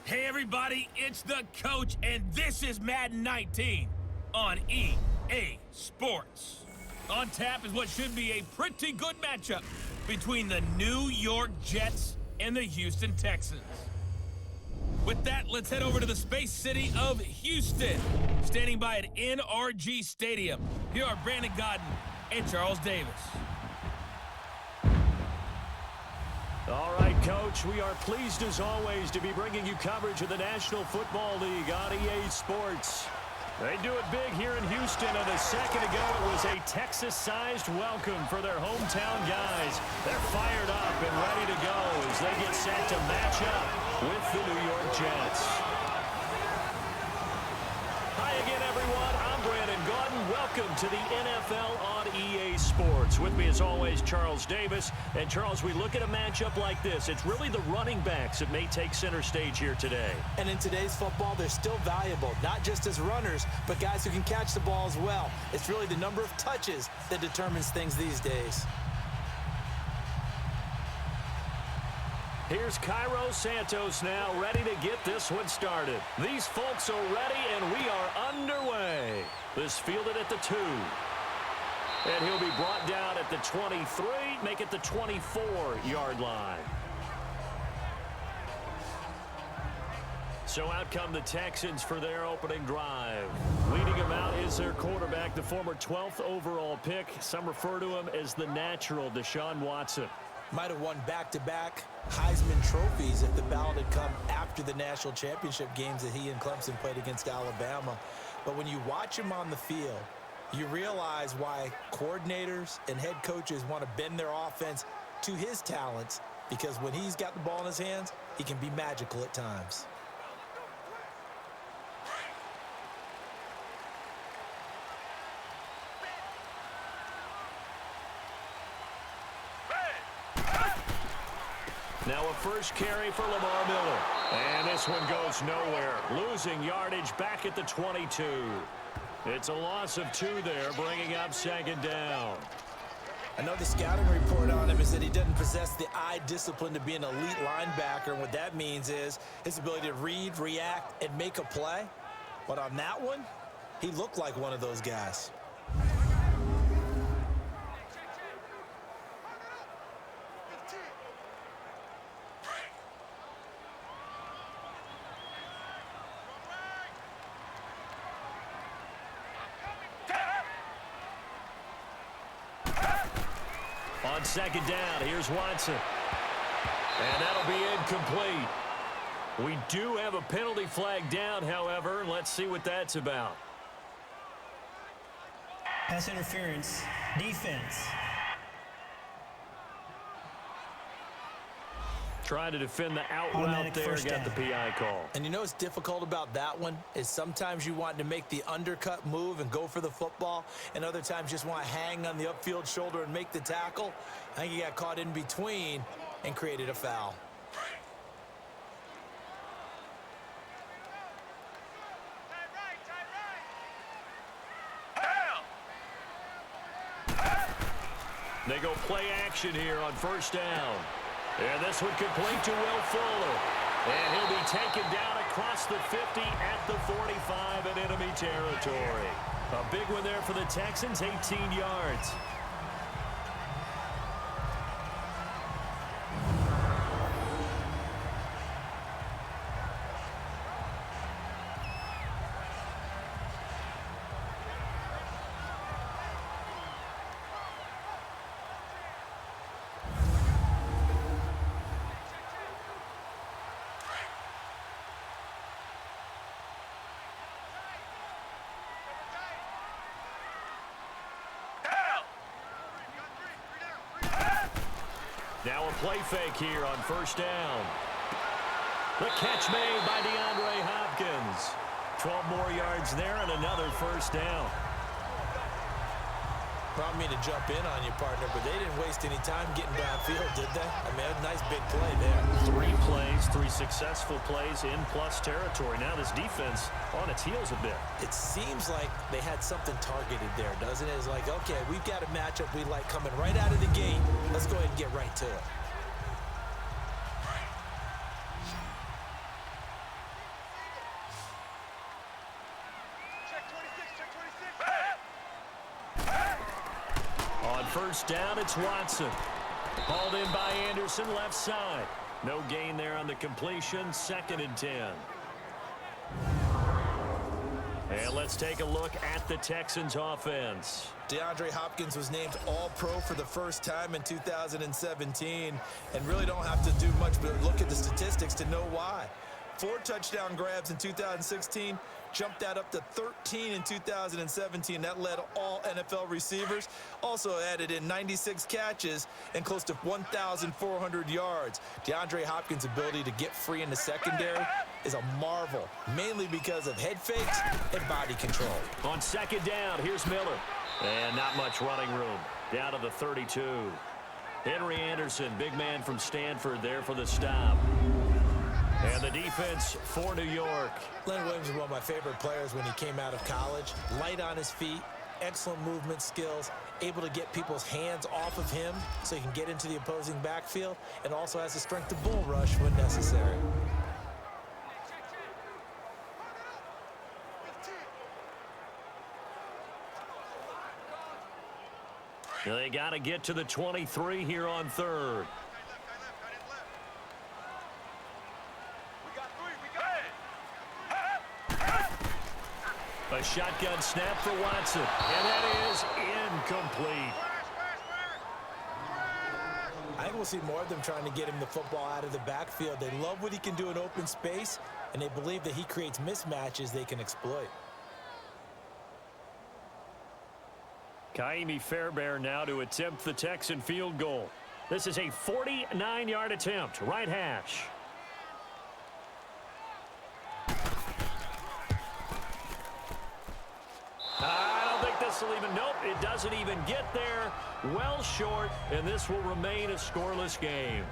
Hey everybody, it's the coach, and this is Madden 19 on EA Sports. On tap is what should be a pretty good matchup between the New York Jets and the Houston Texans. With that, let's head over to the space city of Houston. Standing by at NRG Stadium, here are Brandon Godden and Charles Davis. All right, Coach, we are pleased as always to be bringing you coverage of the National Football League on EA Sports. They do it big here in Houston, and a second ago it was a Texas-sized welcome for their hometown guys. They're fired up and ready to go as they get set to match up with the New York Jets. Hi again, everyone. I'm Brandon Godden. Welcome to the NFL on EA Sports. With me, as always, Charles Davis. And, Charles, we look at a matchup like this. It's really the running backs that may take center stage here today. And in today's football, they're still valuable, not just as runners, but guys who can catch the ball as well. It's really the number of touches that determines things these days. Here's Cairo Santos now, ready to get this one started. These folks are ready, and we are underway. This fielded at the 2. And he'll be brought down at the 23, make it the 24-yard line. So out come the Texans for their opening drive. Leading him out is their quarterback, the former 12th overall pick. Some refer to him as the natural Deshaun Watson. Might have won back-to-back Heisman trophies if the ballot had come after the national championship games that he and Clemson played against Alabama. But when you watch him on the field, you realize why coordinators and head coaches want to bend their offense to his talents, because when he's got the ball in his hands, he can be magical at times. Now a first carry for Lamar Miller. And this one goes nowhere. Losing yardage back at the 22. It's a loss of 2 there, bringing up second down. I know the scouting report on him is that he doesn't possess the eye discipline to be an elite linebacker. And what that means is his ability to read, react, and make a play. But on that one, he looked like one of those guys. On second down, here's Watson. And that'll be incomplete. We do have a penalty flag down, however. Let's see what that's about. Pass interference, defense. Trying to defend the out route there, got the PI call. And you know what's difficult about that one is sometimes you want to make the undercut move and go for the football, and other times just want to hang on the upfield shoulder and make the tackle. I think he got caught in between and created a foul. They go play action here on first down. And this one complete to Will Fuller. And he'll be taken down across the 50 at the 45 in enemy territory. A big one there for the Texans, 18 yards. Now a play fake here on first down. The catch made by DeAndre Hopkins. 12 more yards there and another first down. Brought me to jump in on you, partner, but they didn't waste any time getting downfield, did they? I mean, a nice big play there. 3 plays, 3 successful plays in plus territory. Now this defense on its heels a bit. It seems like they had something targeted there, doesn't it? It's like, okay, we've got a matchup we like coming right out of the gate. Let's go ahead and get right to it. On first down, it's Watson. Hauled in by Anderson, left side. No gain there on the completion, 2nd and 10. And let's take a look at the Texans offense. DeAndre Hopkins was named All-Pro for the first time in 2017 and really don't have to do much but look at the statistics to know why. 4 touchdown grabs in 2016, jumped that up to 13 in 2017. That led all NFL receivers. Also added in 96 catches and close to 1,400 yards. DeAndre Hopkins' ability to get free in the secondary is a marvel, mainly because of head fakes and body control. On 2nd down, here's Miller. And not much running room. Down to the 32. Henry Anderson, big man from Stanford there for the stop. And the defense for New York. Leonard Williams was one of my favorite players when he came out of college. Light on his feet, excellent movement skills, able to get people's hands off of him so he can get into the opposing backfield, and also has the strength to bull rush when necessary. They got to get to the 23 here on 3rd. A shotgun snap for Watson, and that is incomplete. I think we'll see more of them trying to get him the football out of the backfield. They love what he can do in open space, and they believe that he creates mismatches they can exploit. Kaimi Fairbairn now to attempt the Texan field goal. This is a 49-yard attempt, right hash. I don't think this will even, nope, it doesn't even get there. Well short, and this will remain a scoreless game.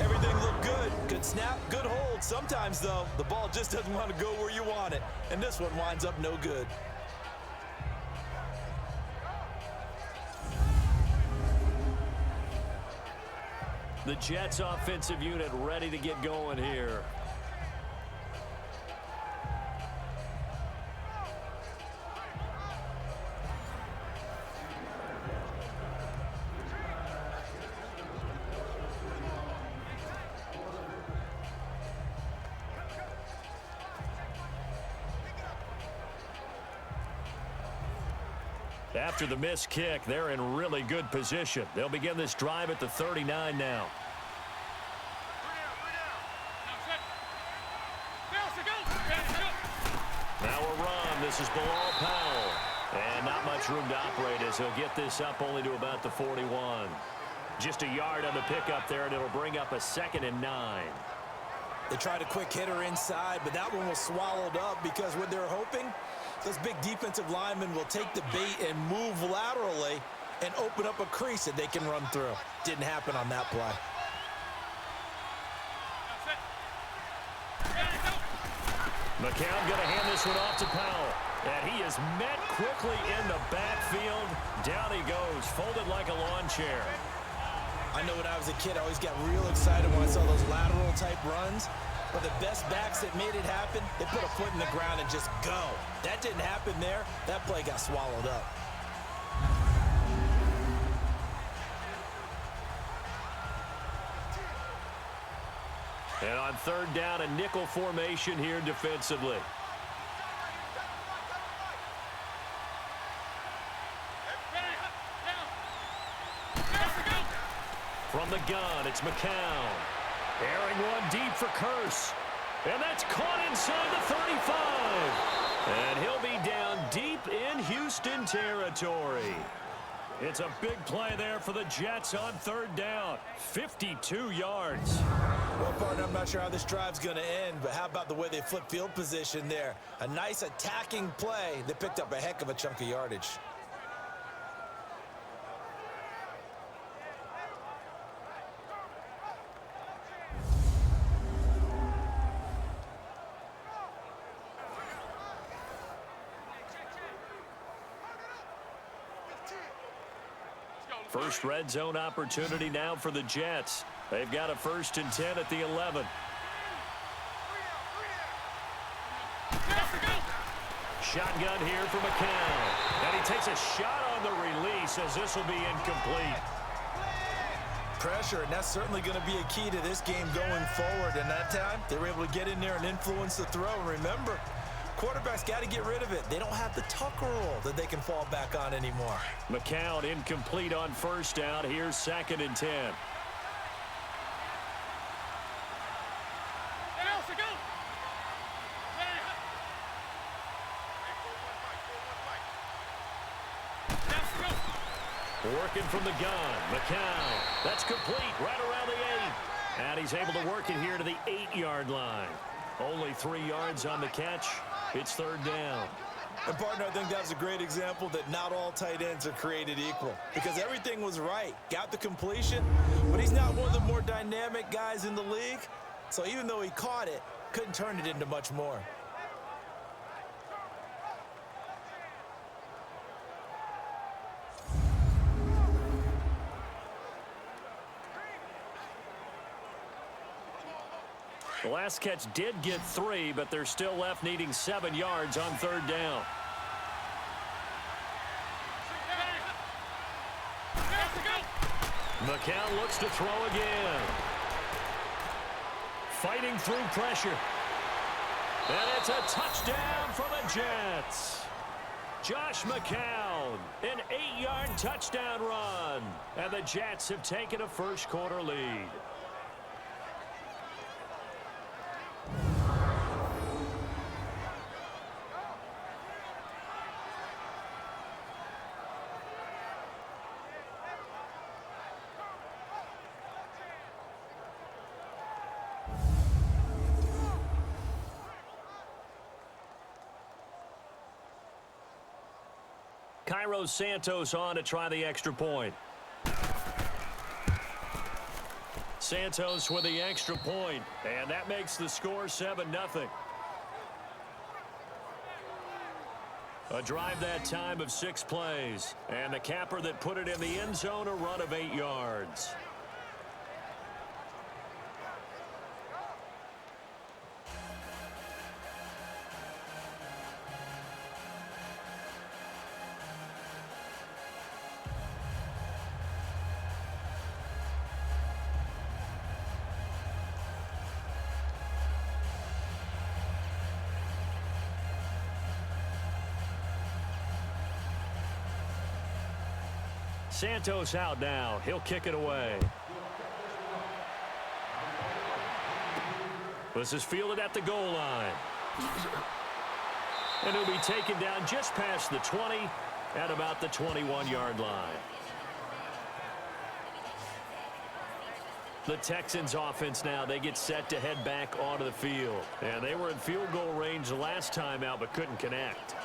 Everything looked good. Good snap, good hold. Sometimes, though, the ball just doesn't want to go where you want it. And this one winds up no good. The Jets offensive unit ready to get going here. After the missed kick, they're in really good position. They'll begin this drive at the 39 now. Now a run. This is Bilal Powell. And not much room to operate as he'll get this up only to about the 41. Just a yard on the pickup there, and it'll bring up a 2nd and 9. They tried a quick hitter inside, but that one was swallowed up because what they're hoping, those big defensive linemen will take the bait and move laterally and open up a crease that they can run through. Didn't happen on that play. McCown going to hand this one off to Powell. And he is met quickly in the backfield. Down he goes, folded like a lawn chair. I know when I was a kid, I always got real excited when I saw those lateral type runs. But the best backs that made it happen, they put a foot in the ground and just go. That didn't happen there. That play got swallowed up. And on 3rd down, a nickel formation here defensively. From the gun, it's McCown. Airing one deep for Curse. And that's caught inside the 35. And he'll be down deep in Houston territory. It's a big play there for the Jets on 3rd down. 52 yards. Well, partner, I'm not sure how this drive's going to end, but how about the way they flip field position there? A nice attacking play that picked up a heck of a chunk of yardage. First red zone opportunity now for the Jets. They've got a 1st and 10 at the 11. Shotgun here for McCown. And he takes a shot on the release as this will be incomplete. Pressure, and that's certainly going to be a key to this game going forward. And that time, they were able to get in there and influence the throw. And remember, quarterbacks got to get rid of it. They don't have the tuck roll that they can fall back on anymore. McCown incomplete on first down. Here's 2nd and 10. Working from the gun, McCown. That's complete right around the 8. And he's able to work it here to the 8-yard line. Only 3 yards on the catch. It's 3rd down. And, partner, I think that's a great example that not all tight ends are created equal, because everything was right. Got the completion, but he's not one of the more dynamic guys in the league. So even though he caught it, couldn't turn it into much more. The last catch did get 3, but they're still left needing 7 yards on 3rd down. McCown looks to throw again. Fighting through pressure. And it's a touchdown for the Jets. Josh McCown, an 8-yard touchdown run. And the Jets have taken a first-quarter lead. Cairo Santos on to try the extra point. Santos with the extra point, and that makes the score 7-0. A drive that time of 6 plays, and the capper that put it in the end zone, a run of 8 yards. Santos out now. He'll kick it away. This is fielded at the goal line. And he'll be taken down just past the 20 at about the 21-yard line. The Texans offense now, they get set to head back onto the field. And they were in field goal range the last time out but couldn't connect.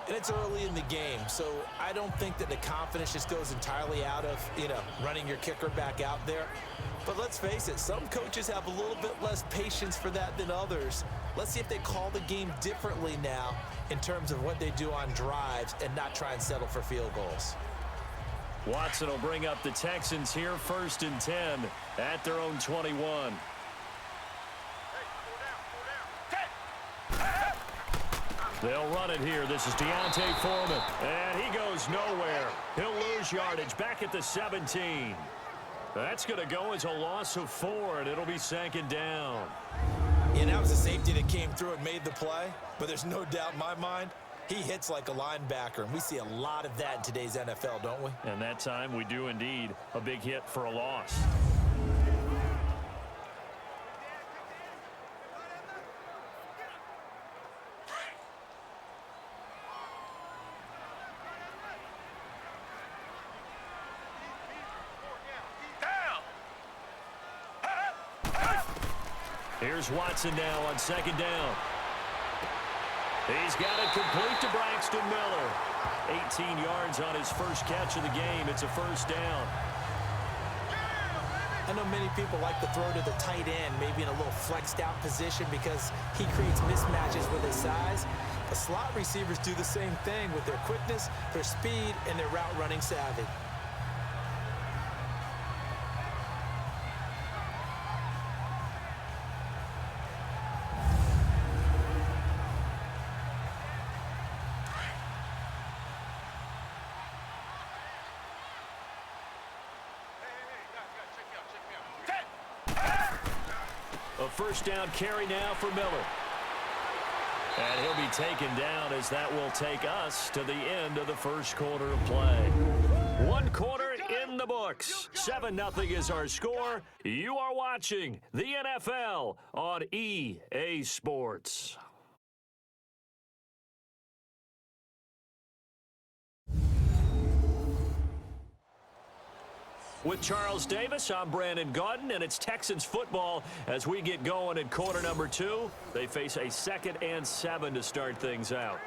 And it's early in the game, so I don't think that the confidence just goes entirely out of, running your kicker back out there. But let's face it, some coaches have a little bit less patience for that than others. Let's see if they call the game differently now in terms of what they do on drives and not try and settle for field goals. Watson will bring up the Texans here 1st and 10 at their own 21. They'll run it here. This is Deontay Foreman. And he goes nowhere. He'll lose yardage back at the 17. That's going to go as a loss of 4, and it'll be 2nd down. Yeah, that was a safety that came through and made the play. But there's no doubt in my mind, he hits like a linebacker. And we see a lot of that in today's NFL, don't we? And that time we do indeed. A big hit for a loss. Here's Watson now on 2nd down. He's got it complete to Braxton Miller. 18 yards on his first catch of the game. It's a 1st down. I know many people like to throw to the tight end, maybe in a little flexed out position because he creates mismatches with his size. The slot receivers do the same thing with their quickness, their speed, and their route running savvy. A first down carry now for Miller. And he'll be taken down as that will take us to the end of the first quarter of play. One quarter in the books. 7-0 is our score. You are watching the NFL on EA Sports. With Charles Davis, I'm Brandon Gaudin, and it's Texans football as we get going in quarter number 2. They face a 2nd and 7 to start things out.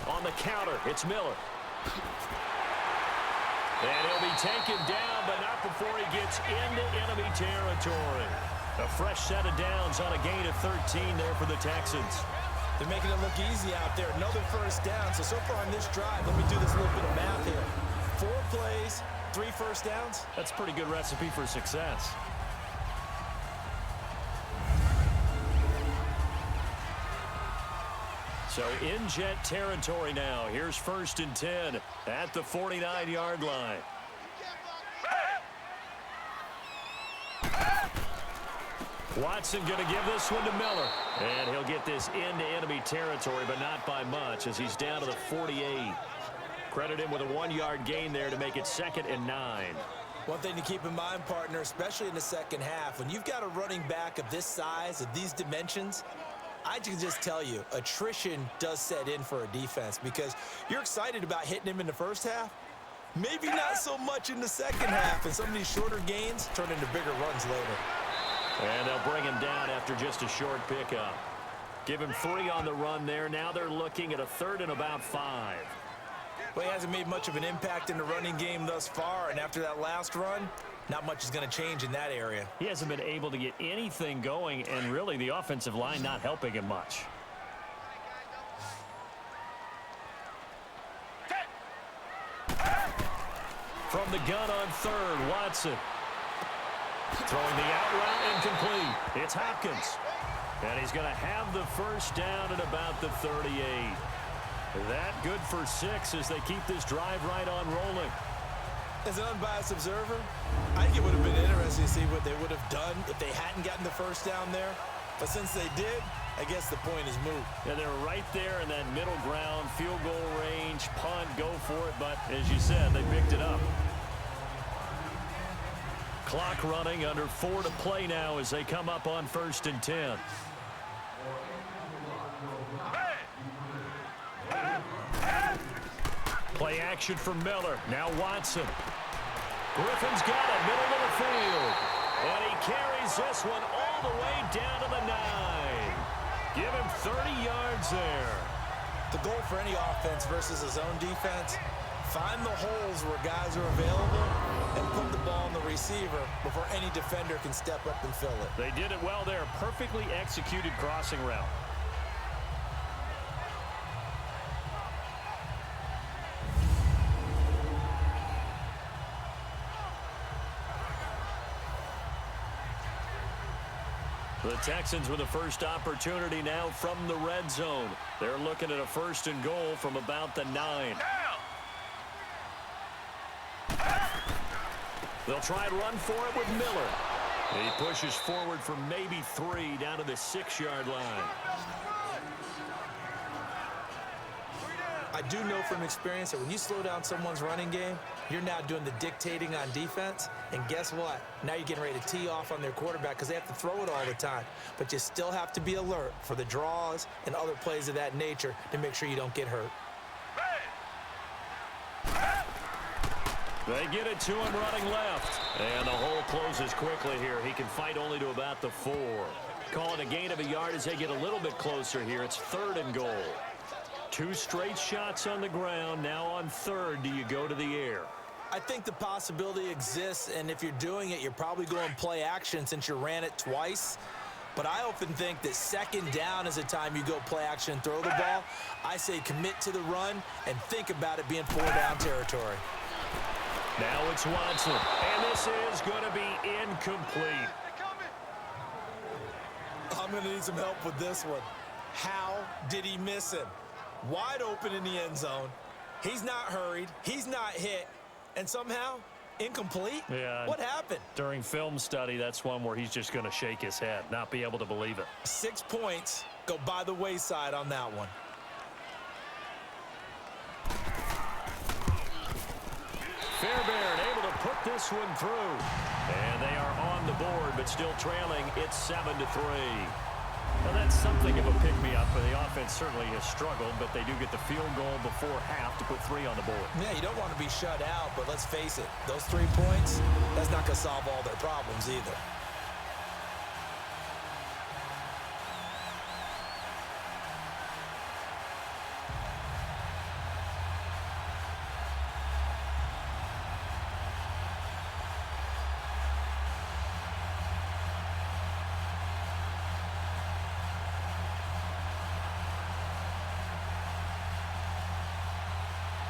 On the counter, it's Miller. And he'll be taken down, but not before he gets into enemy territory. A fresh set of downs on a gain of 13 there for the Texans. They're making it look easy out there. Another first down. So far on this drive, let me do this little bit of math here. 4 plays, 3 first downs. That's a pretty good recipe for success. So in jet territory now. Here's 1st and 10 at the 49-yard line. Watson going to give this one to Miller. And he'll get this into enemy territory, but not by much as he's down to the 48. Credit him with a 1-yard gain there to make it 2nd and 9. One thing to keep in mind, partner, especially in the second half, when you've got a running back of this size, of these dimensions, I can just tell you, attrition does set in for a defense because you're excited about hitting him in the first half. Maybe not so much in the second half, and some of these shorter gains turn into bigger runs later. And they'll bring him down after just a short pickup. Give him 3 on the run there. Now they're looking at a 3rd and about 5. Well, he hasn't made much of an impact in the running game thus far, and after that last run, not much is going to change in that area. He hasn't been able to get anything going, and really the offensive line not helping him much. From the gun on 3rd, Watson. Throwing the out route incomplete. It's Hopkins. And he's going to have the first down at about the 38. That good for 6 as they keep this drive right on rolling. As an unbiased observer, I think it would have been interesting to see what they would have done if they hadn't gotten the first down there. But since they did, I guess the point is moot. Yeah, they're right there in that middle ground, field goal range, punt, go for it. But as you said, they picked it up. Clock running, under 4 to play now as they come up on 1st and 10. Play action for Miller. Now Watson. Griffin's got it, middle of the field. And he carries this one all the way down to the 9. Give him 30 yards there. The goal for any offense versus a zone defense, find the holes where guys are available and put the ball on the receiver before any defender can step up and fill it. They did it well there. Perfectly executed crossing route. The Texans with the first opportunity now from the red zone. They're looking at a 1st and goal from about the 9. They'll try and run for it with Miller. He pushes forward for maybe 3 down to the 6-yard line. I do know from experience that when you slow down someone's running game, you're now doing the dictating on defense. And guess what? Now you're getting ready to tee off on their quarterback because they have to throw it all the time. But you still have to be alert for the draws and other plays of that nature to make sure you don't get hurt. They get it to him running left. And the hole closes quickly here. He can fight only to about the 4. Calling a gain of a yard as they get a little bit closer here. It's 3rd and goal. 2 straight shots on the ground. Now on 3rd, do you go to the air? I think the possibility exists, and if you're doing it, you're probably going play action since you ran it twice. But I often think that second down is a time you go play action, throw the ball. I say commit to the run and think about it being 4-down territory. Now it's Watson, and this is going to be incomplete. I'm going to need some help with this one. How did he miss him? Wide open in the end zone. He's not hurried. He's not hit. And somehow, incomplete? Yeah. What happened? During film study, that's one where he's just going to shake his head, not be able to believe it. 6 points go by the wayside on that one. Fairbairn able to put this one through. And they are on the board, but still trailing. It's 7-3. Well, that's something of a pick-me-up. The offense certainly has struggled, but they do get the field goal before half to put 3 on the board. Yeah, you don't want to be shut out, but let's face it. Those 3 points, that's not going to solve all their problems either.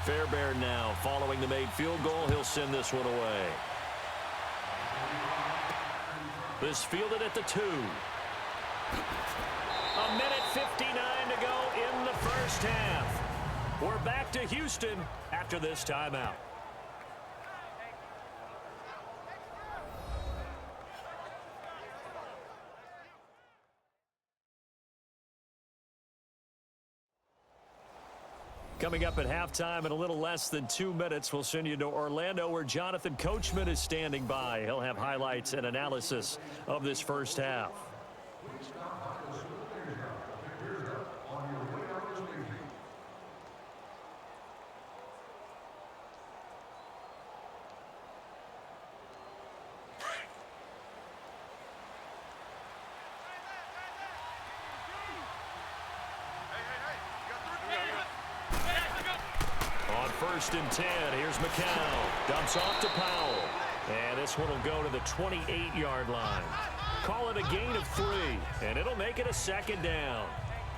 Fairbairn now following the made field goal. He'll send this one away. This fielded at the 2. 1:59 to go in the first half. We're back to Houston after this timeout. Coming up at halftime in a little less than 2 minutes, we'll send you to Orlando where Jonathan Coachman is standing by. He'll have highlights and analysis of this first half. First and 10. Here's McCown. Dumps off to Powell. And this one will go to the 28-yard line. Call it a gain of 3, and it'll make it a second down.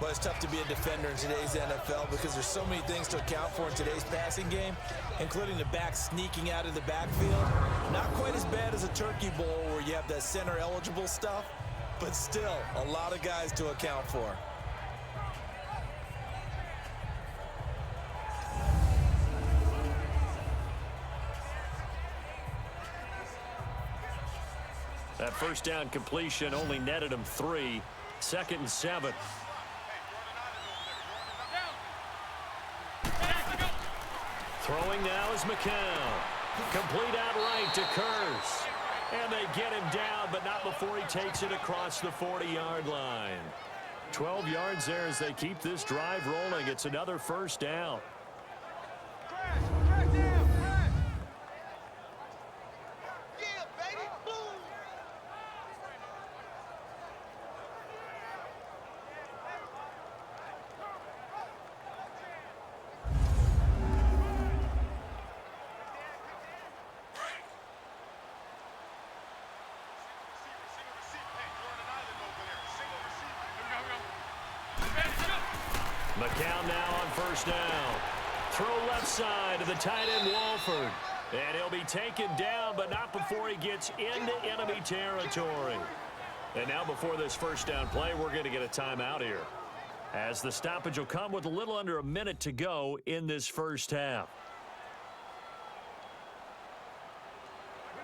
Well, it's tough to be a defender in today's NFL because there's so many things to account for in today's passing game, including the back sneaking out of the backfield. Not quite as bad as a turkey bowl where you have that center-eligible stuff, but still a lot of guys to account for. That first down completion only netted him 3. 2nd and 7. Throwing now is McCown. Complete outright to Kurz. And they get him down, but not before he takes it across the 40-yard line. 12 yards there as they keep this drive rolling. It's another first down. McCown now on first down. Throw left side to the tight end Walford. And he'll be taken down, but not before he gets into enemy territory. And now before this first down play, we're going to get a timeout here, as the stoppage will come with a little under a minute to go in this first half.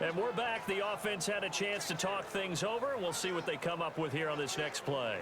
And we're back. The offense had a chance to talk things over. We'll see what they come up with here on this next play.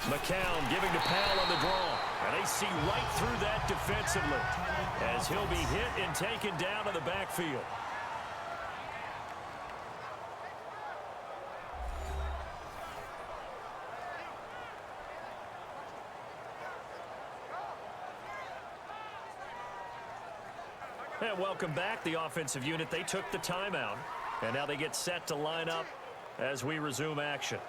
McCown giving to Powell on the draw. And they see right through that defensively as he'll be hit and taken down to the backfield. And welcome back, the offensive unit. They took the timeout, and now they get set to line up as we resume action.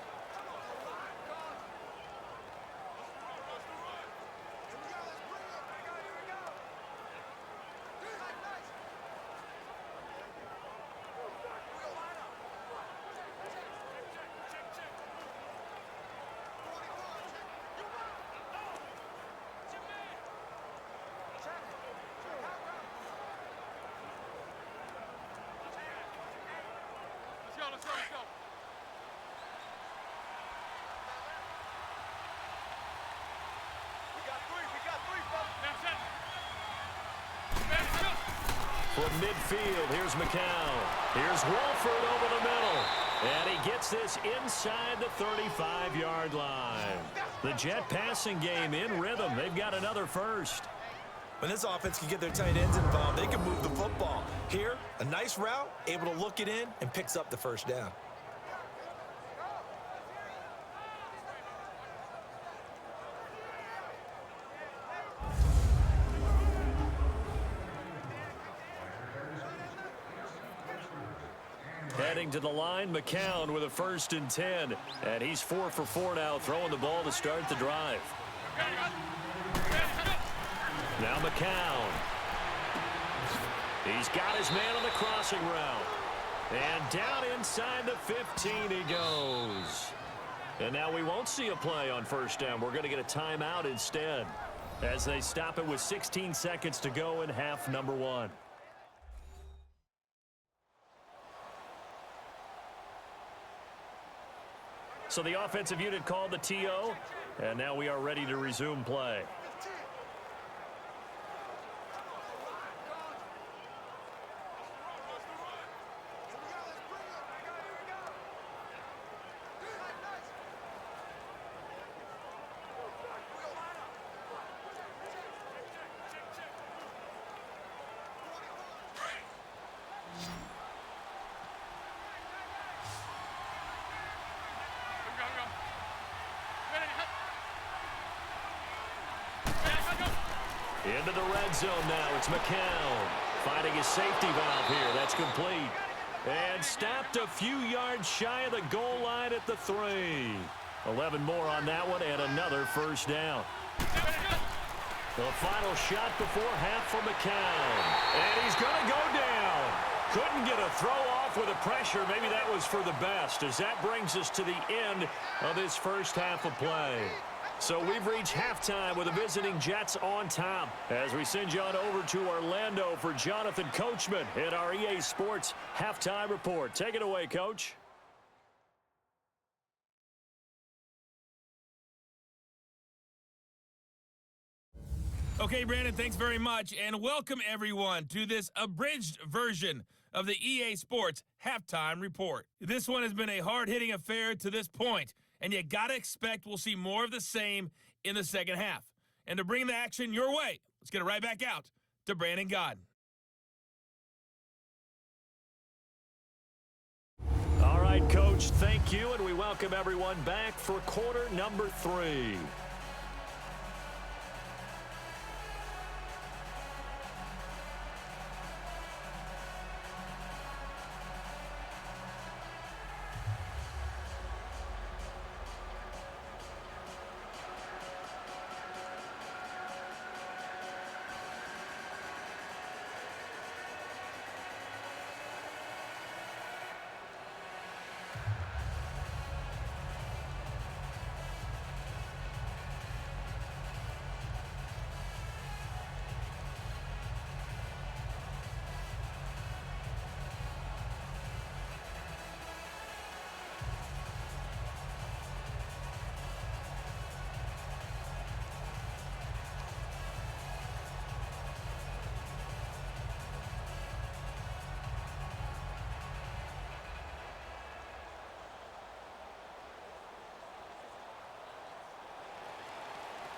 From midfield, here's McCown. Here's Wolford over the middle. And he gets this inside the 35-yard line. The Jet passing game in rhythm. They've got another first. When this offense can get their tight ends involved, they can move the football. Here, a nice route, able to look it in, and picks up the first down. Heading to the line, McCown with a 1st and 10. And he's 4 for 4 now, throwing the ball to start the drive. Now McCown. He's got his man on the crossing route. And down inside the 15 he goes. And now we won't see a play on 1st down. We're going to get a timeout instead, as they stop it with 16 seconds to go in half number 1. So the offensive unit called the TO, and now we are ready to resume play. Into the red zone now. It's McCown finding his safety valve here. That's complete. And stopped a few yards shy of the goal line at the 3. 11 more on that one and another 1st down. The final shot before half for McCown. And he's going to go down. Couldn't get a throw off with the pressure. Maybe that was for the best, as that brings us to the end of this first half of play. So we've reached halftime with the visiting Jets on top, as we send you on over to Orlando for Jonathan Coachman in our EA Sports Halftime Report. Take it away, Coach. Okay, Brandon, thanks very much, and welcome everyone to this abridged version of the EA Sports Halftime Report. This one has been a hard-hitting affair to this point, and you gotta expect we'll see more of the same in the second half. And to bring the action your way, let's get it right back out to Brandon Godden. All right, Coach, thank you, and we welcome everyone back for quarter number 3.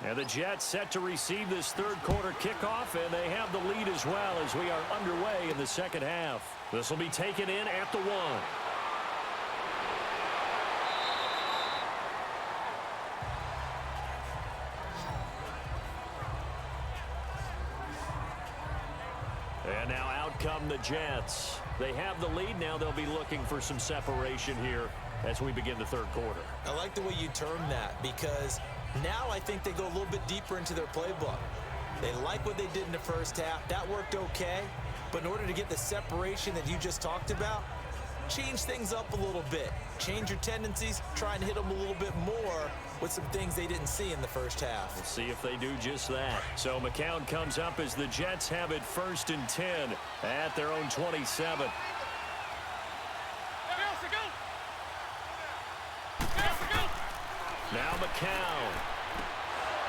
And the Jets set to receive this third quarter kickoff, and they have the lead as well as we are underway in the second half. This will be taken in at the 1. And now out come the Jets. They have the lead now. They'll be looking for some separation here as we begin the third quarter. I like the way you term that, because now I think they go a little bit deeper into their playbook. They like what they did in the first half. That worked okay. But in order to get the separation that you just talked about, change things up a little bit. Change your tendencies, try and hit them a little bit more with some things they didn't see in the first half. We'll see if they do just that. So McCown comes up as the Jets have it 1st and 10 at their own 27. Now McCown.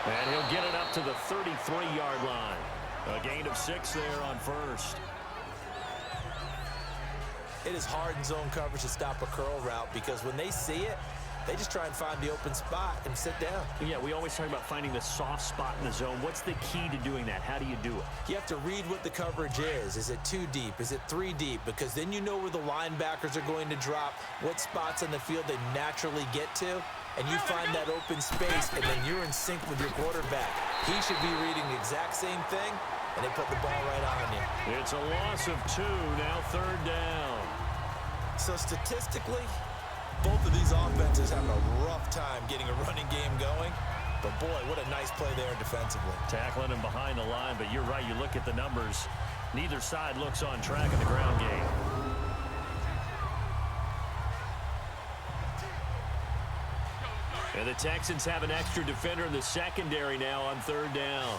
And he'll get it up to the 33-yard line. A gain of 6 there on first. It is hard in zone coverage to stop a curl route, because when they see it, they just try and find the open spot and sit down. Yeah, we always talk about finding the soft spot in the zone. What's the key to doing that? How do you do it? You have to read what the coverage is. Is it 2 deep? Is it 3 deep? Because then you know where the linebackers are going to drop, what spots on the field they naturally get to, and you find that open space, and then you're in sync with your quarterback. He should be reading the exact same thing, and they put the ball right on you. It's a loss of 2, now 3rd down. So statistically, both of these offenses have a rough time getting a running game going. But boy, what a nice play there defensively. Tackling him behind the line, but you're right, you look at the numbers. Neither side looks on track in the ground game. And the Texans have an extra defender in the secondary now on 3rd down.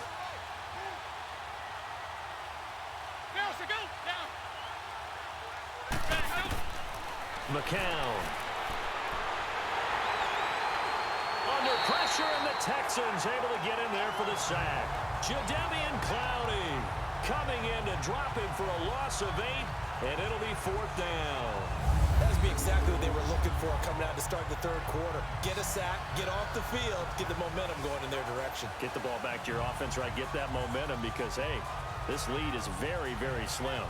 McCown. Under pressure, and the Texans able to get in there for the sack. Jadeveon Clowney coming in to drop him for a loss of 8, and it'll be 4th down. That would be exactly what they were looking for coming out to start the third quarter. Get a sack, get off the field, get the momentum going in their direction. Get the ball back to your offense, right? Get that momentum, because, hey, this lead is very, very slim.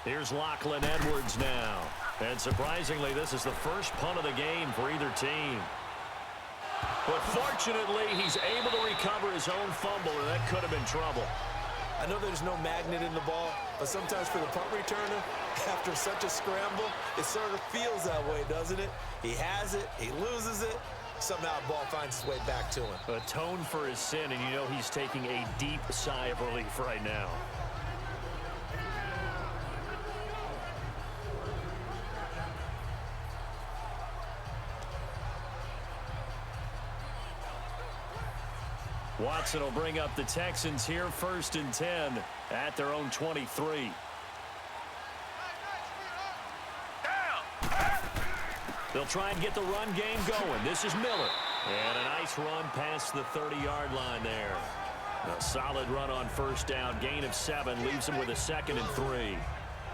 Here's Lachlan Edwards now. And surprisingly, this is the first punt of the game for either team. But fortunately, he's able to recover his own fumble, and that could have been trouble. I know there's no magnet in the ball, but sometimes for the punt returner, after such a scramble, it sort of feels that way, doesn't it? He has it, he loses it, somehow the ball finds its way back to him. Atone for his sin, and you know he's taking a deep sigh of relief right now. Watson will bring up the Texans here 1st and 10 at their own 23. They'll try and get the run game going. This is Miller. And a nice run past the 30-yard line there. A solid run on 1st down. Gain of 7 leaves him with a 2nd and 3.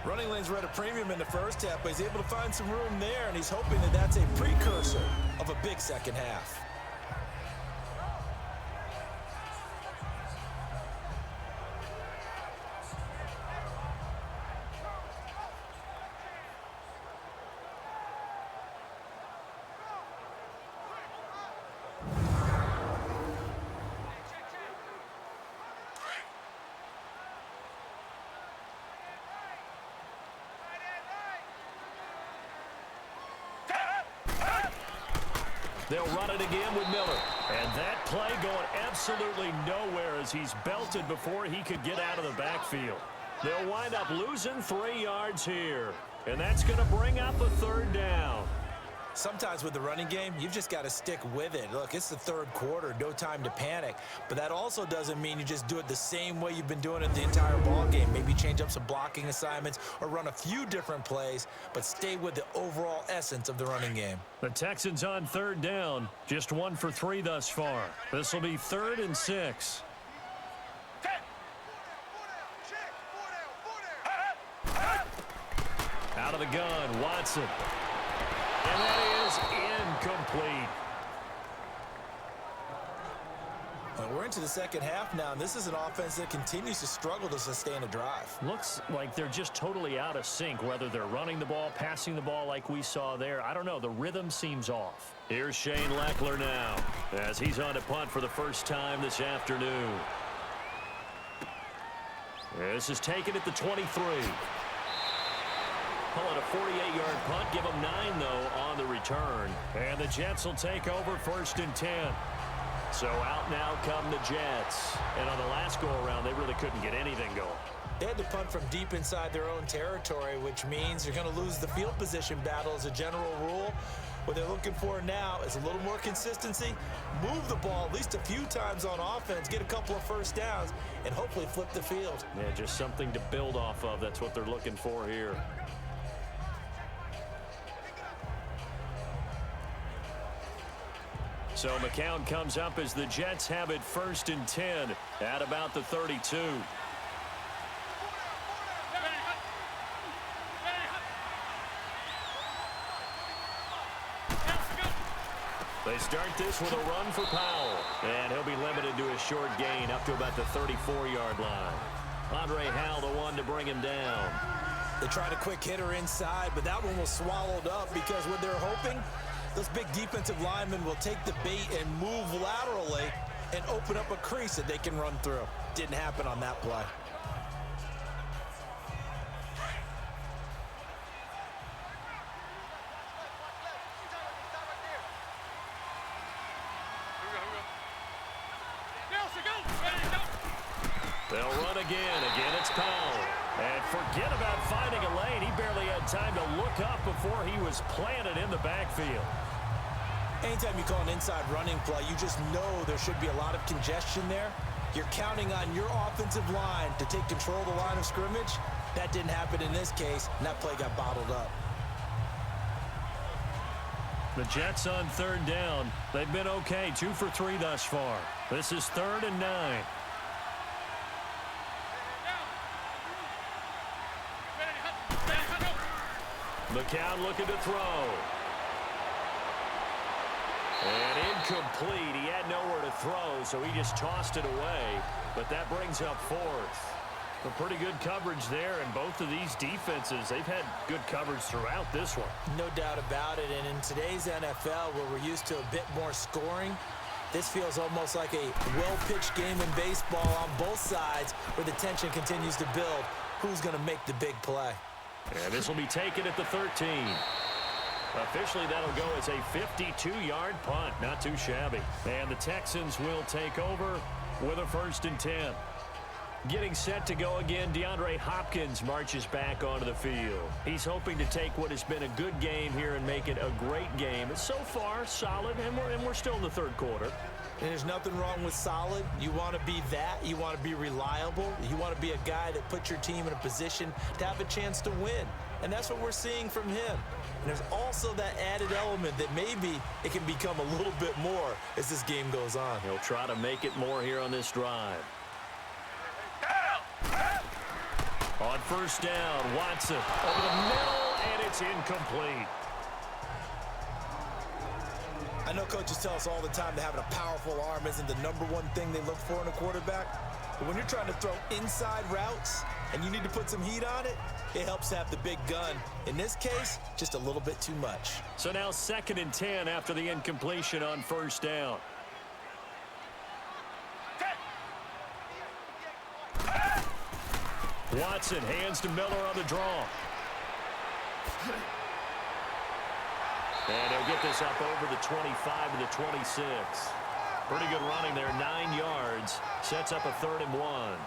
Running lanes were at a premium in the first half, but he's able to find some room there, and he's hoping that that's a precursor of a big second half. They'll run it again with Miller. And that play going absolutely nowhere as he's belted before he could get out of the backfield. They'll wind up losing 3 yards here. And that's going to bring up a 3rd down. Sometimes with the running game, you've just got to stick with it. Look, it's the third quarter, no time to panic. But that also doesn't mean you just do it the same way you've been doing it the entire ball game. Maybe change up some blocking assignments or run a few different plays, but stay with the overall essence of the running game. The Texans on 3rd down, just 1 for 3 thus far. This will be 3rd and 6. Out of the gun, Watson. And that is incomplete. Well, we're into the second half now, and this is an offense that continues to struggle to sustain a drive. Looks like they're just totally out of sync, whether they're running the ball, passing the ball like we saw there. I don't know. The rhythm seems off. Here's Shane Leckler now as he's on to punt for the first time this afternoon. This is taken at the 23. Call it a 48-yard punt. Give them 9, though, on the return. And the Jets will take over 1st and 10. So out now come the Jets. And on the last go-around, they really couldn't get anything going. They had to punt from deep inside their own territory, which means you're going to lose the field position battle as a general rule. What they're looking for now is a little more consistency, move the ball at least a few times on offense, get a couple of first downs, and hopefully flip the field. Yeah, just something to build off of. That's what they're looking for here. So McCown comes up as the Jets have it 1st and 10 at about the 32. They start this with a run for Powell, and he'll be limited to a short gain up to about the 34-yard line. Andre Howell, the one to bring him down. They tried a quick hitter inside, but that one was swallowed up because what they're hoping, those big defensive linemen will take the bait and move laterally and open up a crease that they can run through. Didn't happen on that play. They'll run again. Again, it's Powell. And forget about finding a lane. He barely had time to look up before he was planted in the backfield. Anytime you call an inside running play, you just know there should be a lot of congestion there. You're counting on your offensive line to take control of the line of scrimmage. That didn't happen in this case, and that play got bottled up. The Jets on 3rd down. They've been okay, 2 for 3 thus far. This is 3rd and 9. McCown looking to throw. And incomplete. He had nowhere to throw, so he just tossed it away. But that brings up 4th. A pretty good coverage there, and both of these defenses, they've had good coverage throughout this one. No doubt about it, and in today's NFL, where we're used to a bit more scoring, this feels almost like a well-pitched game in baseball on both sides, where the tension continues to build. Who's going to make the big play? And this will be taken at the 13. Officially, that'll go as a 52-yard punt. Not too shabby. And the Texans will take over with a 1st and 10. Getting set to go again, DeAndre Hopkins marches back onto the field. He's hoping to take what has been a good game here and make it a great game. It's so far solid, and we're still in the 3rd quarter. And there's nothing wrong with solid. You want to be that. You want to be reliable. You want to be a guy that puts your team in a position to have a chance to win. And that's what we're seeing from him. And there's also that added element that maybe it can become a little bit more as this game goes on. He'll try to make it more here on this drive. On 1st down, Watson over the middle, and it's incomplete. I know coaches tell us all the time that having a powerful arm isn't the #1 thing they look for in a quarterback. But when you're trying to throw inside routes and you need to put some heat on it, it helps to have the big gun. In this case, just a little bit too much. So now 2nd and 10 after the incompletion on 1st down. Watson hands to Miller on the draw. And he'll get this up over the 25 to the 26. Pretty good running there, 9 yards. Sets up a 3rd and 1.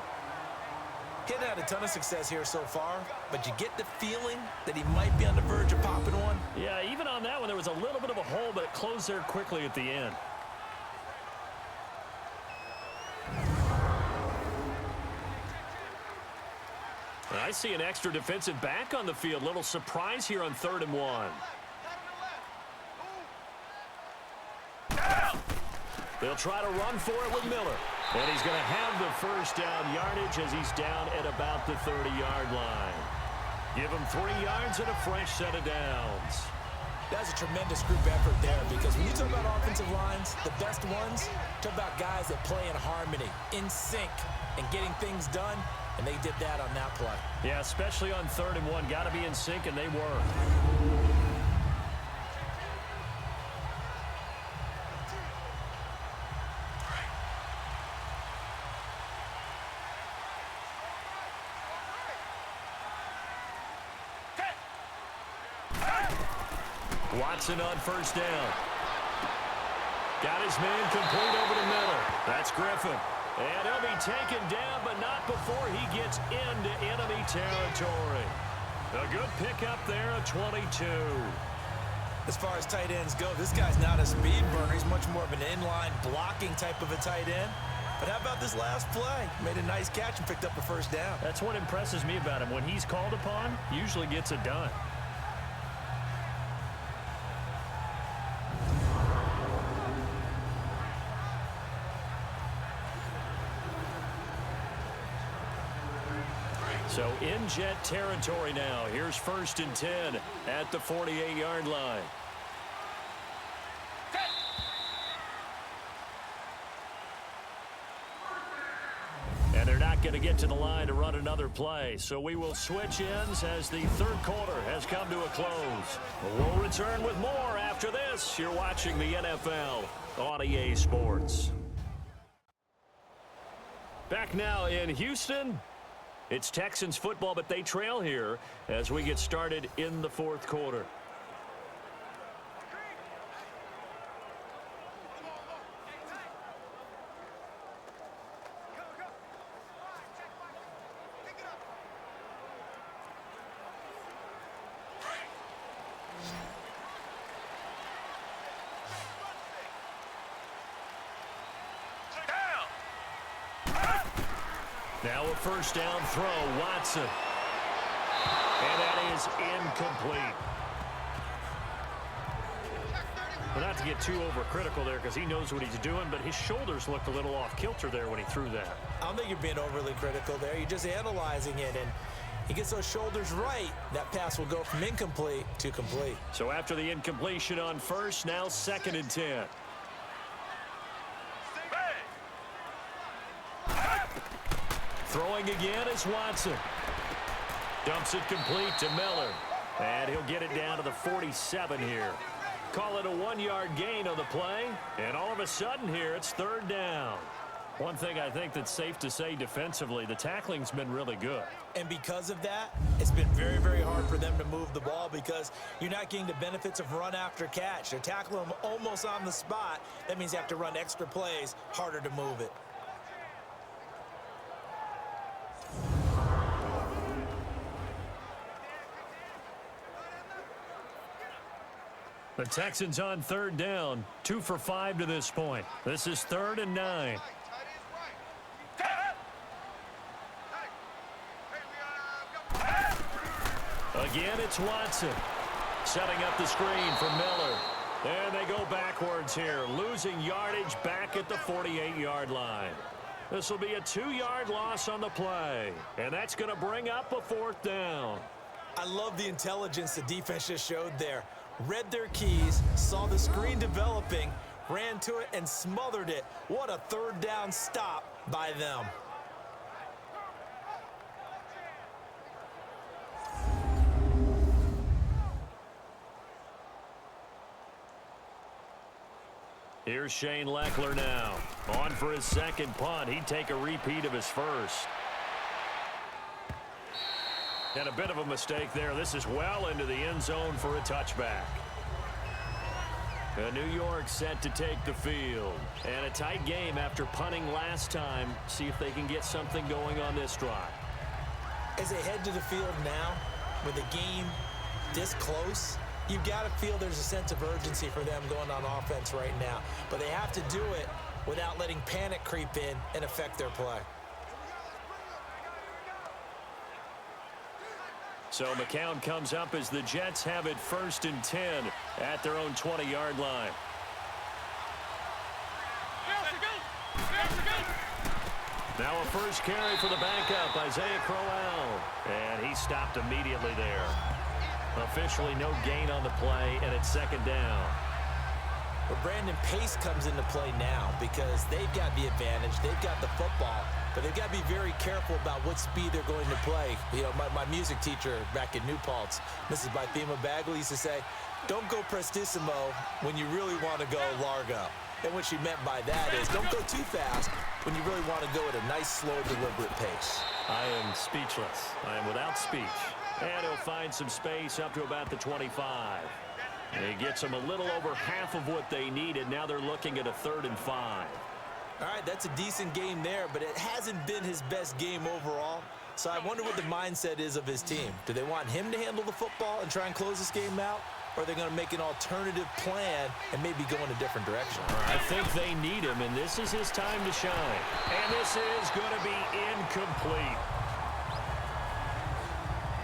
He's had a ton of success here so far, but you get the feeling that he might be on the verge of popping one. Yeah, even on that one, there was a little bit of a hole, but it closed there quickly at the end. I see an extra defensive back on the field. Little surprise here on 3rd and 1. They'll try to run for it with Miller. And he's going to have the 1st down yardage as he's down at about the 30-yard line. Give him 3 yards and a fresh set of downs. That's a tremendous group effort there, because when you talk about offensive lines, the best ones, talk about guys that play in harmony, in sync, and getting things done, and they did that on that play. Yeah, especially on 3rd and 1. Got to be in sync, and they were. Watson on 1st down. Got his man complete over the middle. That's Griffin. And he'll be taken down, but not before he gets into enemy territory. A good pickup there, a 22. As far as tight ends go, this guy's not a speed burner. He's much more of an inline blocking type of a tight end. But how about this last play? Made a nice catch and picked up a 1st down. That's what impresses me about him. When he's called upon, usually gets it done. So in jet territory now. Here's 1st and 10 at the 48-yard line. And they're not going to get to the line to run another play. So we will switch ends as the 3rd quarter has come to a close. We'll return with more after this. You're watching the NFL on EA Sports. Back now in Houston. It's Texans football, but they trail here as we get started in the 4th quarter. Now a 1st down throw, Watson. And that is incomplete. Well, not to get too overcritical there because he knows what he's doing, but his shoulders looked a little off kilter there when he threw that. I don't think you're being overly critical there. You're just analyzing it, and he gets those shoulders right. That pass will go from incomplete to complete. So after the incompletion on 1st, now 2nd and 10. Throwing again is Watson. Dumps it complete to Miller. And he'll get it down to the 47 here. Call it a 1-yard gain on the play. And all of a sudden here, it's 3rd down. One thing I think that's safe to say defensively, the tackling's been really good. And because of that, it's been very, very hard for them to move the ball because you're not getting the benefits of run after catch. They're tackling them almost on the spot. That means you have to run extra plays, harder to move it. The Texans on 3rd down, 2 for 5 to this point. This is 3rd and 9. Again, it's Watson. Setting up the screen for Miller. And they go backwards here, losing yardage back at the 48-yard line. This will be a 2-yard loss on the play. And that's going to bring up a 4th down. I love the intelligence the defense just showed there. Read their keys, saw the screen developing, ran to it, and smothered it. What a 3rd down stop by them. Here's Shane Leckler now. On for his 2nd punt. He'd take a repeat of his 1st. And a bit of a mistake there. This is well into the end zone for a touchback. New York set to take the field. And a tight game after punting last time. See if they can get something going on this drive. As they head to the field now, with the game this close, you've got to feel there's a sense of urgency for them going on offense right now. But they have to do it without letting panic creep in and affect their play. So McCown comes up as the Jets have it 1st and 10 at their own 20-yard line. Now a 1st carry for the backup, Isaiah Crowell. And he stopped immediately there. Officially no gain on the play, and it's second down. But Brandon, pace comes into play now because they've got the advantage. They've got the football, but they've got to be very careful about what speed they're going to play. You know, my music teacher back in New Paltz, Mrs. Bythema Bagley, used to say, don't go prestissimo when you really want to go largo. And what she meant by that is don't go too fast when you really want to go at a nice, slow, deliberate pace. I am speechless. I am without speech. And he'll find some space up to about the 25. He gets them a little over half of what they needed. Now they're looking at a 3rd and 5. All right, that's a decent game there, but it hasn't been his best game overall. So I wonder what the mindset is of his team. Do they want him to handle the football and try and close this game out? Or are they going to make an alternative plan and maybe go in a different direction? I think they need him, and this is his time to shine. And this is going to be incomplete.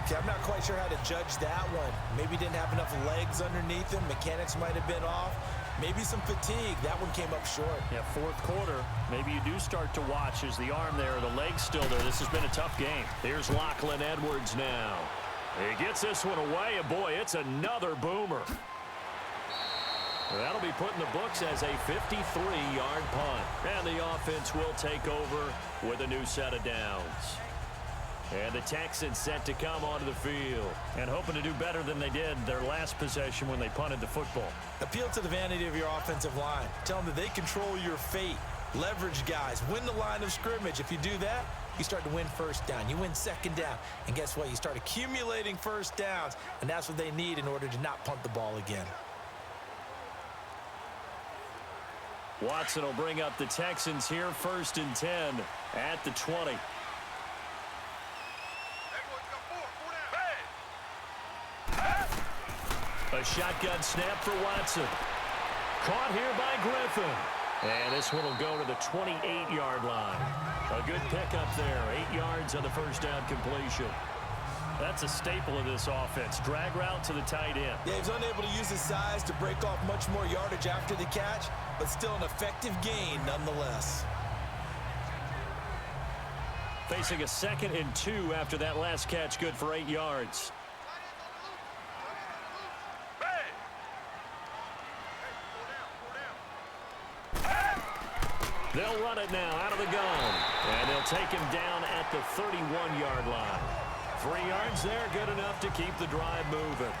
Okay, I'm not quite sure how to judge that one. Maybe didn't have enough legs underneath him. Mechanics might have been off. Maybe some fatigue. That one came up short. Yeah, 4th quarter. Maybe you do start to watch as the arm there, the leg's still there. This has been a tough game. Here's Lachlan Edwards now. He gets this one away, and boy, it's another boomer. That'll be put in the books as a 53-yard punt. And the offense will take over with a new set of downs. And the Texans set to come onto the field and hoping to do better than they did their last possession when they punted the football. Appeal to the vanity of your offensive line. Tell them that they control your fate. Leverage guys. Win the line of scrimmage. If you do that, you start to win first down. You win second down. And guess what? You start accumulating first downs. And that's what they need in order to not punt the ball again. Watson will bring up the Texans here, 1st and 10 at the 20. A shotgun snap for Watson. Caught here by Griffin. And this one will go to the 28-yard line. A good pickup there. 8 yards on the first down completion. That's a staple of this offense. Drag route to the tight end. Yeah, he's unable to use his size to break off much more yardage after the catch, but still an effective gain nonetheless. Facing a 2nd and 2 after that last catch, good for 8 yards. They'll run it now out of the gun. And they'll take him down at the 31-yard line. 3 yards there, good enough to keep the drive moving.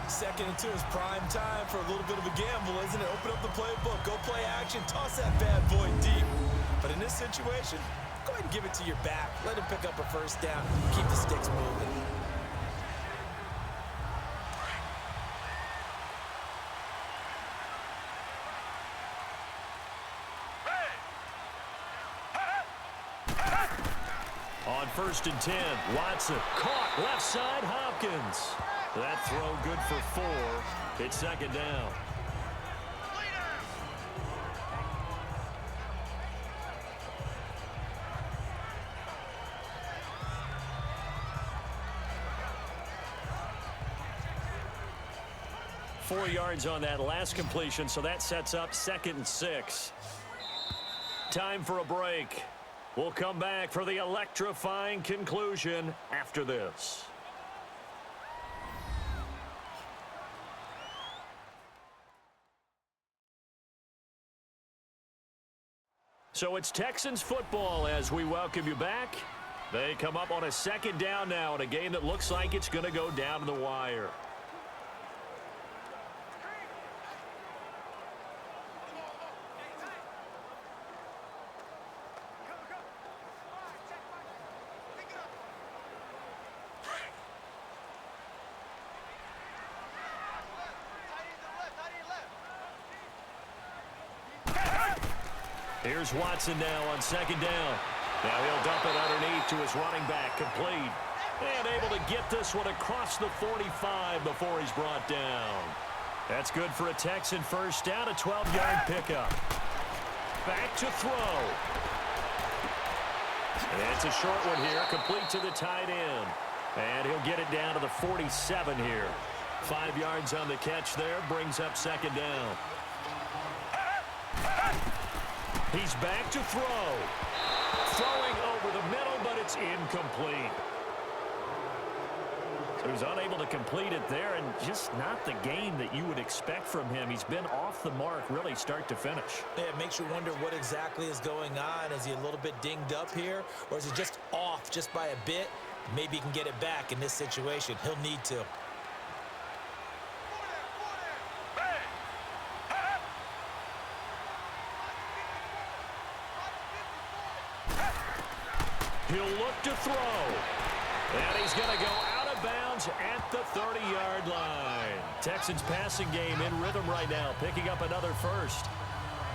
2nd and 2 is prime time for a little bit of a gamble, isn't it? Open up the playbook, go play action, toss that bad boy deep. But in this situation, go ahead and give it to your back. Let him pick up a first down. Keep the sticks moving. On 1st and 10, Watson caught left side Hopkins. That throw good for 4. It's 2nd down. Four yards on that last completion, so that sets up 2nd and 6. Time for a break. We'll come back for the electrifying conclusion after this. So it's Texans football as we welcome you back. They come up on a 2nd down now in a game that looks like it's going to go down to the wire. Here's Watson now on 2nd down. Now he'll dump it underneath to his running back, complete. And able to get this one across the 45 before he's brought down. That's good for a Texan first down, a 12-yard pickup. Back to throw. And it's a short one here, complete to the tight end. And he'll get it down to the 47 here. 5 yards on the catch there, brings up 2nd down. He's back to throw. Throwing over the middle, but it's incomplete. So he was unable to complete it there, and just not the game that you would expect from him. He's been off the mark really start to finish. Yeah, it makes you wonder what exactly is going on. Is he a little bit dinged up here, or is he just off just by a bit? Maybe he can get it back in this situation. He'll need to. He'll look to throw. And he's going to go out of bounds at the 30-yard line. Texans passing game in rhythm right now, picking up another first.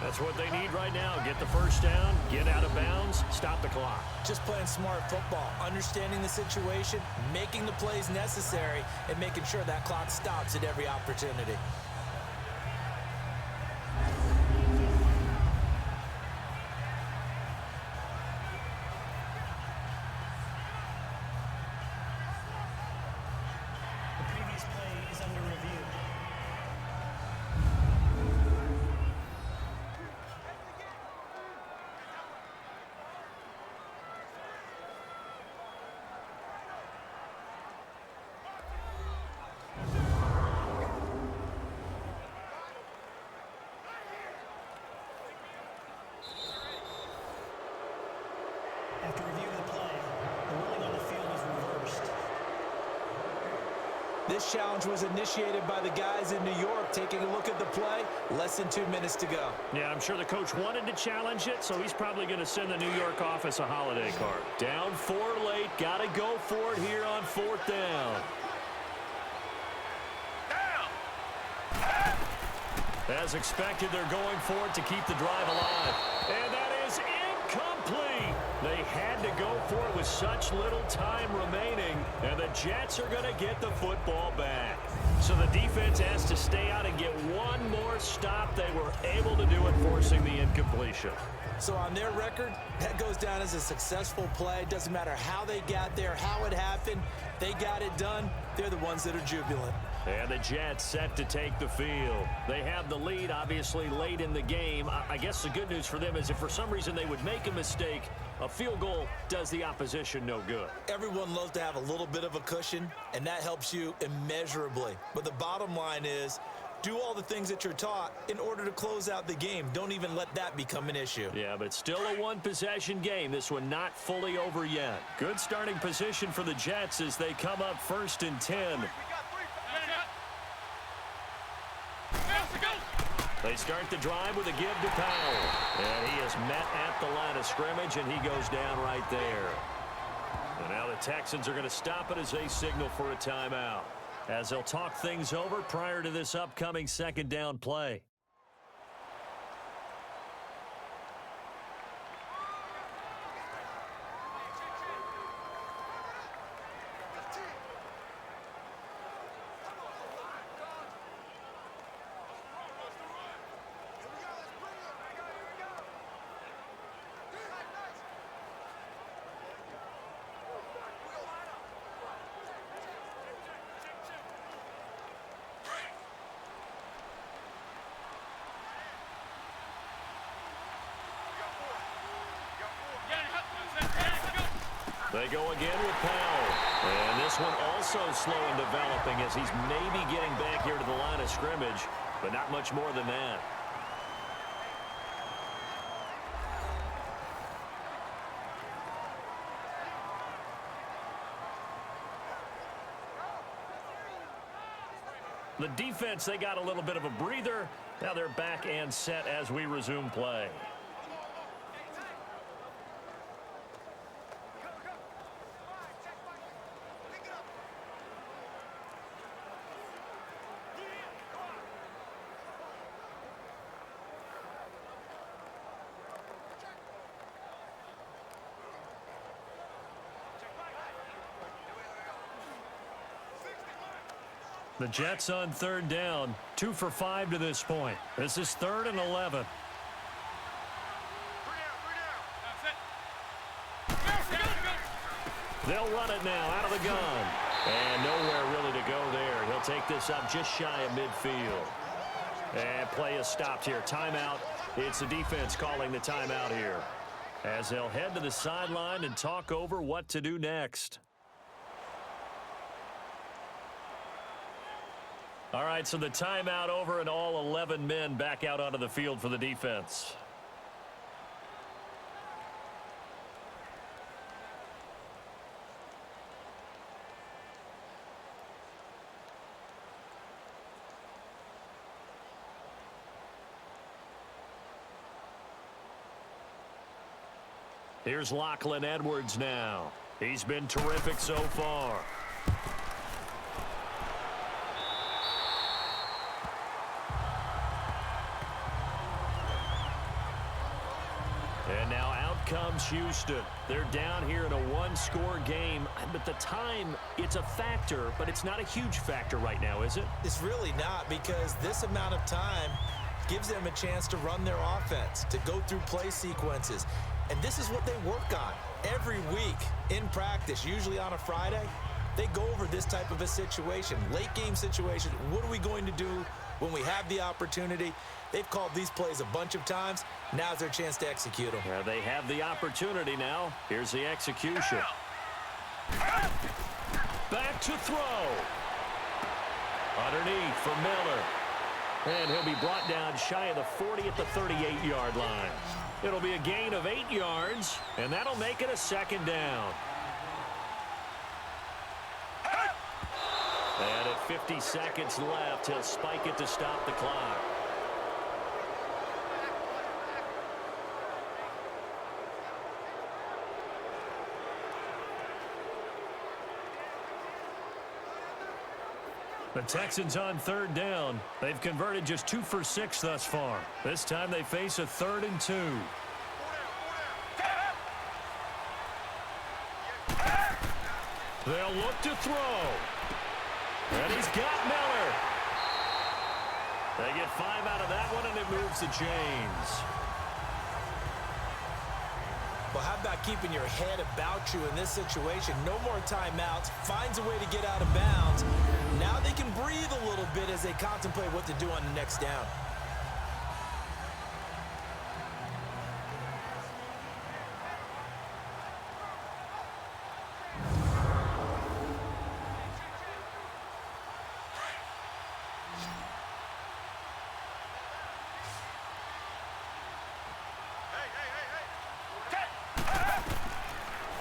That's what they need right now. Get the first down, get out of bounds, stop the clock. Just playing smart football, understanding the situation, making the plays necessary, and making sure that clock stops at every opportunity. After reviewing the play, the ruling on the field is reversed. This challenge was initiated by the guys in New York. Taking a look at the play, less than 2 minutes to go. Yeah, I'm sure the coach wanted to challenge it, so he's probably going to send the New York office a holiday card. Down 4 late, got to go for it here on 4th down. As expected, they're going for it to keep the drive alive. And that is incomplete. They had to go for it with such little time remaining, and the Jets are going to get the football back. So the defense has to stay out and get one more stop. They were able to do it, forcing the incompletion. So on their record, that goes down as a successful play. Doesn't matter how they got there, how it happened. They got it done. They're the ones that are jubilant. And the Jets set to take the field. They have the lead, obviously, late in the game. I guess the good news for them is if for some reason they would make a mistake, a field goal does the opposition no good. Everyone loves to have a little bit of a cushion, and that helps you immeasurably. But the bottom line is, do all the things that you're taught in order to close out the game. Don't even let that become an issue. Yeah, but still a one-possession game. This one not fully over yet. Good starting position for the Jets as they come up 1st and 10. They start the drive with a give to Powell. And he is met at the line of scrimmage, and he goes down right there. And now the Texans are going to stop it as they signal for a timeout, as they'll talk things over prior to this upcoming 2nd down play. They go again with Powell. And this one also slow in developing as he's maybe getting back here to the line of scrimmage, but not much more than that. The defense, they got a little bit of a breather. Now they're back and set as we resume play. The Jets on 3rd down, 2 for 5 to this point. This is 3rd and 11. They'll run it now out of the gun. And nowhere really to go there. He'll take this up just shy of midfield. And play is stopped here. Timeout. It's the defense calling the timeout here, as they'll head to the sideline and talk over what to do next. All right, so the timeout over and all 11 men back out onto the field for the defense. Here's Lachlan Edwards now. He's been terrific so far. And now out comes Houston. They're down here in a one-score game. But the time, it's a factor, but it's not a huge factor right now, is it? It's really not, because this amount of time gives them a chance to run their offense, to go through play sequences. And this is what they work on every week in practice, usually on a Friday. They go over this type of a situation, late game situation. What are we going to do when we have the opportunity? They've called these plays a bunch of times. Now's their chance to execute them. Yeah, they have the opportunity now. Here's the execution. Back to throw. Underneath for Miller. And he'll be brought down shy of the 40 at the 38-yard line. It'll be a gain of 8 yards, and that'll make it a second down. And at 50 seconds left, he'll spike it to stop the clock. The Texans on third down. They've converted just 2 for 6 thus far. This time they face a 3rd and 2. They'll look to throw. And he's got Miller. They get 5 out of that one, and it moves the chains. Well, how about keeping your head about you in this situation? No more timeouts. Finds a way to get out of bounds. Now they can breathe a little bit as they contemplate what to do on the next down.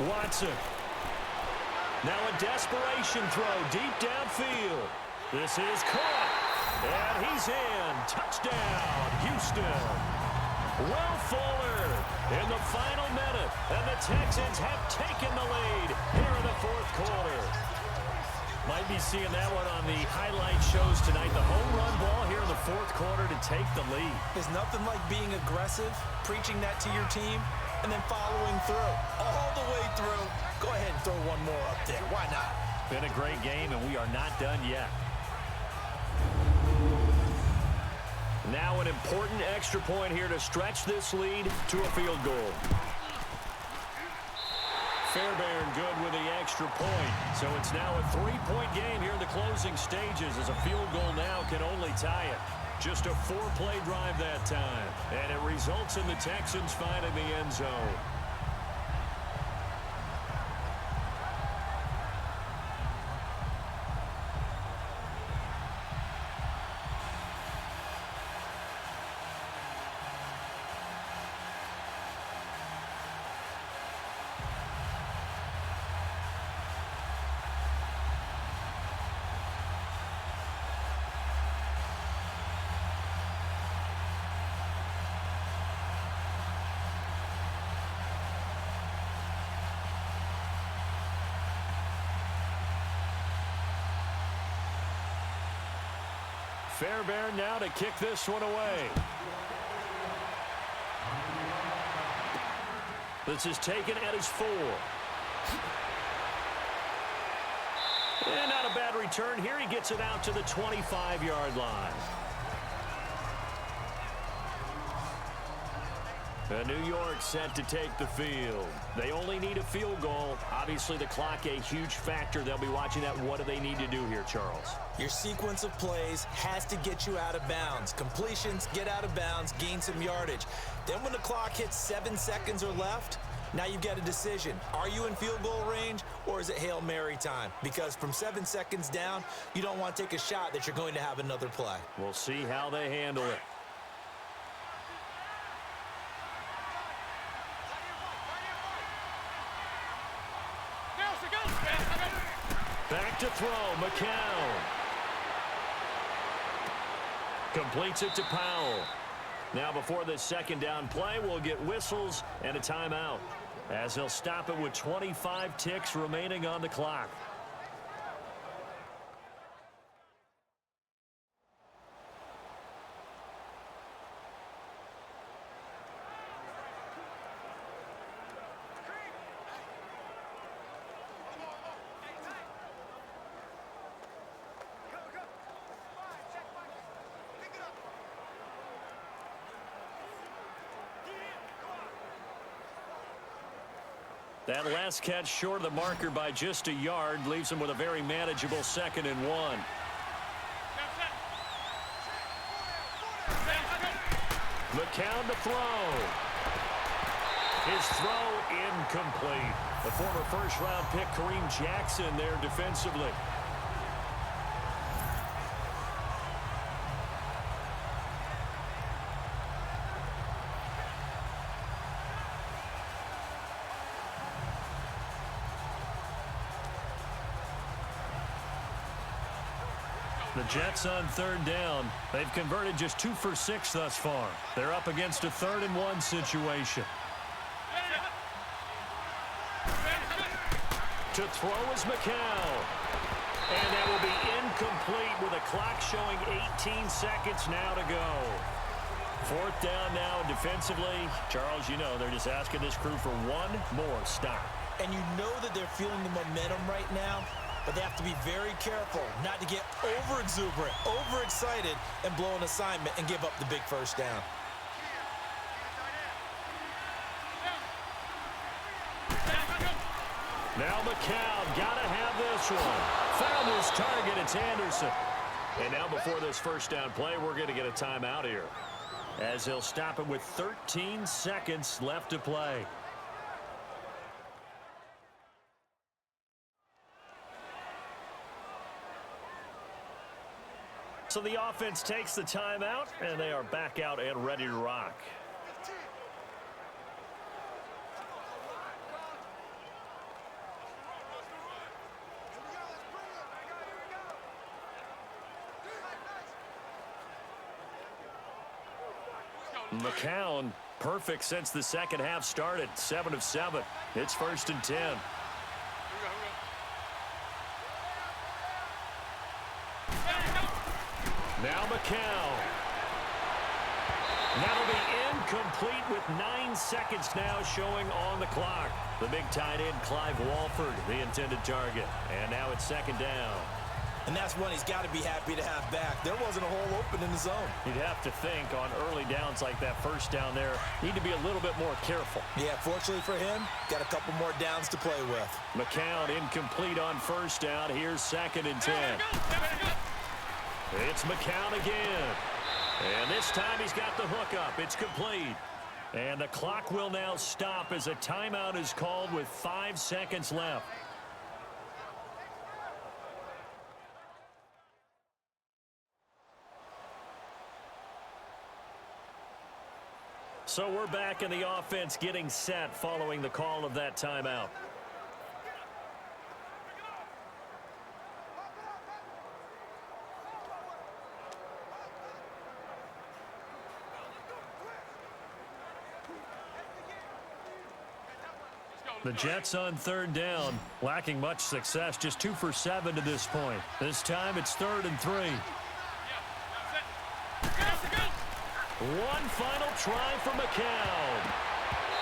Watson. Now a desperation throw deep downfield. This is caught. And he's in. Touchdown, Houston. Will Fuller in the final minute. And the Texans have taken the lead here in the 4th quarter. Might be seeing that one on the highlight shows tonight. The home run ball here in the 4th quarter to take the lead. There's nothing like being aggressive, preaching that to your team, and then following through, all the way through. Go ahead and throw one more up there. Why not? Been a great game, and we are not done yet. Now an important extra point here to stretch this lead to a field goal. Fairbairn good with the extra point. So it's now a 3-point game here in the closing stages, as a field goal now can only tie it. Just a 4-play drive that time. And it results in the Texans finding the end zone. Fairbairn now to kick this one away. This is taken at his 4. And not a bad return here. He gets it out to the 25-yard line. New York set to take the field. They only need a field goal. Obviously, the clock a huge factor. They'll be watching that. What do they need to do here, Charles? Your sequence of plays has to get you out of bounds. Completions, get out of bounds, gain some yardage. Then when the clock hits 7 seconds or left, Now you've got a decision. Are you in field goal range, or is it Hail Mary time? Because from 7 seconds down, you don't want to take a shot that you're going to have another play. We'll see how they handle it. Back to throw, McCown. Completes it to Powell. Now before this second down play, we'll get whistles and a timeout, as he'll stop it with 25 ticks remaining on the clock. That last catch short of the marker by just a yard leaves him with a very manageable 2nd and 1. McCown to throw. His throw incomplete. The former first-round pick Kareem Jackson there defensively. The Jets on 3rd down. They've converted just 2 for 6 thus far. They're up against a 3rd and 1 situation. To throw is McCown. And that will be incomplete with a clock showing 18 seconds now to go. 4th down now defensively. Charles, you know, they're just asking this crew for one more stop. And you know that they're feeling the momentum right now, but they have to be very careful not to get over-exuberant, over-excited, and blow an assignment and give up the big first down. Now McCown, gotta have this one. Found his target, it's Anderson. And now before this first down play, we're going to get a timeout here, as he'll stop it with 13 seconds left to play. So the offense takes the timeout, and they are back out and ready to rock. McCown, perfect since the second half started. 7 of 7. It's 1st and 10. Now McCown. That'll be incomplete with 9 seconds now showing on the clock. The big tight end, Clive Walford, the intended target. And now it's 2nd down. And that's one he's got to be happy to have back. There wasn't a hole open in the zone. You'd have to think on early downs like that first down there, need to be a little bit more careful. Yeah, fortunately for him, got a couple more downs to play with. McCown incomplete on 1st down. Here's 2nd and 10. It's McCown again. And this time he's got the hook up. It's complete. And the clock will now stop as a timeout is called with 5 seconds left. So we're back in the offense getting set following the call of that timeout. The Jets on 3rd down, lacking much success, just 2 for 7 to this point. This time it's 3rd and 3. One final try for McCown.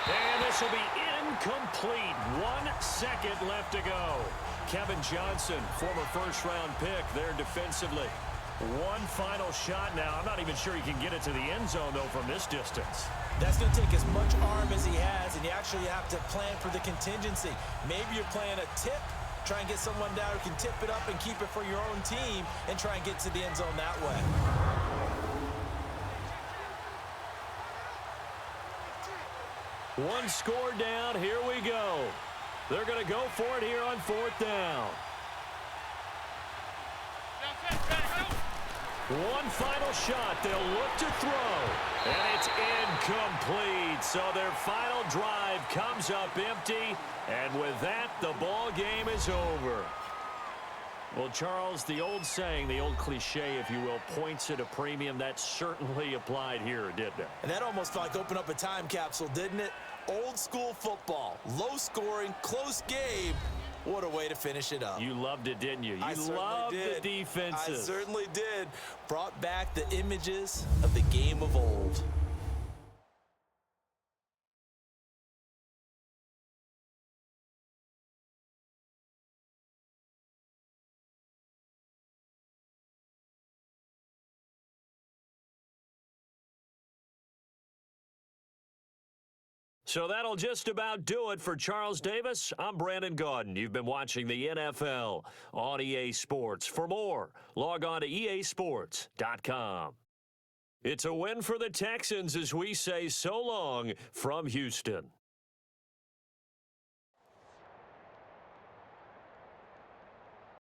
And this will be incomplete. 1 second left to go. Kevin Johnson, former first-round pick there defensively. One final shot now. I'm not even sure he can get it to the end zone, though, from this distance. That's going to take as much arm as he has, and you actually have to plan for the contingency. Maybe you're playing a tip, try and get someone down who can tip it up and keep it for your own team and try and get to the end zone that way. One score down. Here we go. They're going to go for it here on 4th down. One final shot. They'll look to throw. And it's incomplete. So their final drive comes up empty. And with that, the ball game is over. Well, Charles, the old saying, the old cliche, if you will, points at a premium, that certainly applied here, didn't it? And that almost felt like open up a time capsule, didn't it? Old school football, low scoring, close game. What a way to finish it up. You loved it, didn't you? I You loved the defenses. I certainly did. Brought back the images of the game of old. So that'll just about do it for Charles Davis. I'm Brandon Gaudin. You've been watching the NFL on EA Sports. For more, log on to easports.com. It's a win for the Texans as we say so long from Houston.